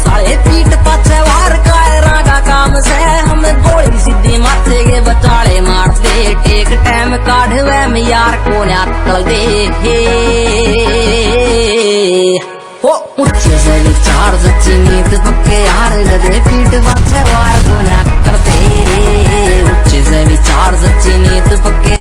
साले पीठ पाछे वार कायरा का काम से हम गोली सीधी माथे के बचाले मारते टेक टाइम काढ़वे में यार को अक्ल दे हो ऊंचे से विचार सच्ची नीत पक्के यार गधे पीठ पाछे वार को अक्ल दे ऊंचे से विचार सच्ची नीत पक्के